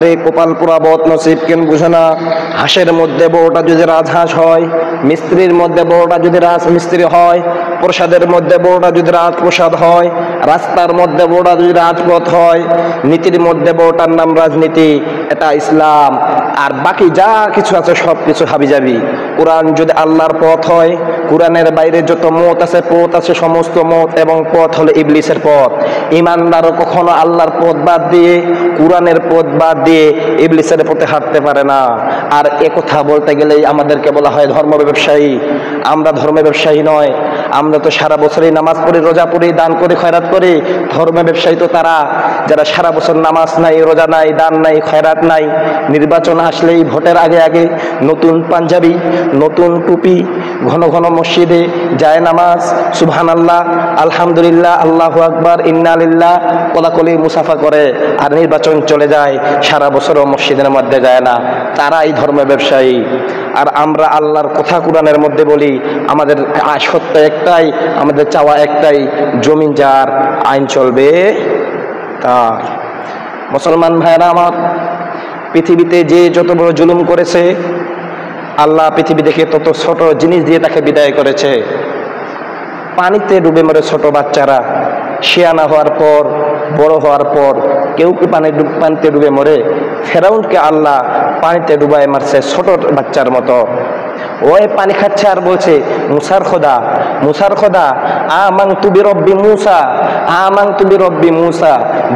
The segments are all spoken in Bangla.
কপাল পোড়া বদ নসিব কেন বুঝে না। হাঁসের মধ্যে বড়টা যদি রাজহাঁস হয়, মিস্ত্রির মধ্যে বড়টা যদি রাজমিস্ত্রি হয়, প্রসাদের মধ্যে বড়টা যদি রাজপ্রসাদ হয়, রাস্তার মধ্যে বড়টা যদি রাজপথ হয়, নীতির মধ্যে বড়টার নাম রাজনীতি। এটা ইসলাম। আর বাকি যা কিছু আছে সব কিছু হাবিজাবি। কোরআন যদি আল্লাহর পথ হয়, কোরআনের বাইরে যত মত আছে পথ আছে, সমস্ত মত এবং পথ হলো ইবলিসের পথ। ইমানদারও কখনো আল্লাহর পথ বাদ দিয়ে, কোরআনের পথ বাদ দিয়ে ইবলিসের পথে হাঁটতে পারে না। আর একথা বলতে গেলেই আমাদেরকে বলা হয় ধর্ম ব্যবসায়ী। আমরা ধর্ম ব্যবসায়ী নয়। আমরা তো সারা বছরই নামাজ পড়ি, রোজা পড়ি, দান করি, খয়রাত করি। ধর্ম ব্যবসায়ী তো তারা যারা সারা বছর নামাজ নাই, রোজা নাই, দান নাই, খয়রাত নাই, নির্বাচন আসলেই ভোটের আগে আগে নতুন পাঞ্জাবি, নতুন টুপি, ঘন ঘন মসজিদে যায় নামাজ, সুবহানাল্লাহ, আলহামদুলিল্লাহ, আল্লাহু আকবার, ইন্না লিল্লাহ কোলাকুলি মুসাফা করে, আর নির্বাচন চলে যায়, সারা বছরও মসজিদের মধ্যে যায় না। তারাই ধর্ম ব্যবসায়ী। আর আমরা আল্লাহর কথা কোরআনের মধ্যে বলি, আমাদের সত্য একটাই, আমাদের চাওয়া একটাই, জমিন যার, আইন চলবে তার। মুসলমান ভাইরা আমার, পৃথিবীতে যে যত বড় জুলুম করেছে, আল্লাহ পৃথিবী দেখে তত ছোট জিনিস দিয়ে তাকে বিদায় করেছে। পানিতে ডুবে মরে ছোট বাচ্চারা, শিয়ানা হওয়ার পর, বড় হওয়ার পর কেউ কি পানিতে ডুবে মরে? ফেরাউনকে আল্লাহ পানিতে ডুবায় মারছে ছোট বাচ্চার মতো। ওই পানি খাচ্ছে আর বলছে মুসার খোদা, মুসার খোদা, আমানতু বিরব্বি মুসা, আমানতু বিরব্বি মুসা।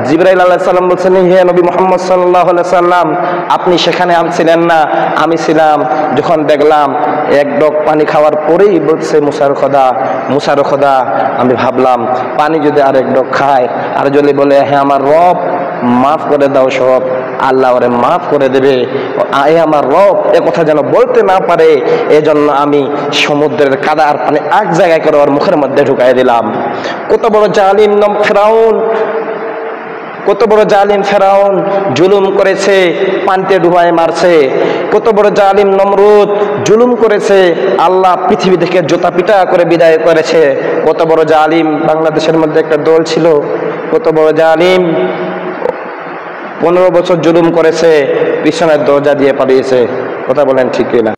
জিবরাইল আলাইহিস সালাম বলছেন, হে নবী মুহাম্মদ সাল্লাল্লাহু আলাইহি সাল্লাম, আপনি সেখানে ছিলেন না, আমি ছিলাম। যখন দেখলাম এক ডগ পানি খাওয়ার পরেই বলছে মুসার খোদা, মুসার খোদা, আমি ভাবলাম পানি যদি আর এক ডগ খায় আর যদি বলে হ্যাঁ আমার রব মাফ করে দাও সব, আল্লাহ ওরে মাফ করে দেবে। এ আমার রব এ কথা যেন বলতে না পারে, এজন্য আমি সমুদ্রের কাদা আর পানি এক জায়গায় করে ওর মুখের মধ্যে ঢুকাই দিলাম। কত বড় জালিম ফেরাউন, কত বড় জালিম ফেরাউন জুলুম করেছে, পানিতে ডুবায় মারছে। কত বড় জালিম নমরুদ জুলুম করেছে, আল্লাহ পৃথিবী থেকে জুতা পিটা করে বিদায় করেছে। কত বড় জালিম, বাংলাদেশের মধ্যে একটা দল ছিল, কত বড় জালিম, 15 বছর জুলুম করেছে, পিছনের দরজা দিয়ে পালিয়েছে। কথা বলেন ঠিক কিনা?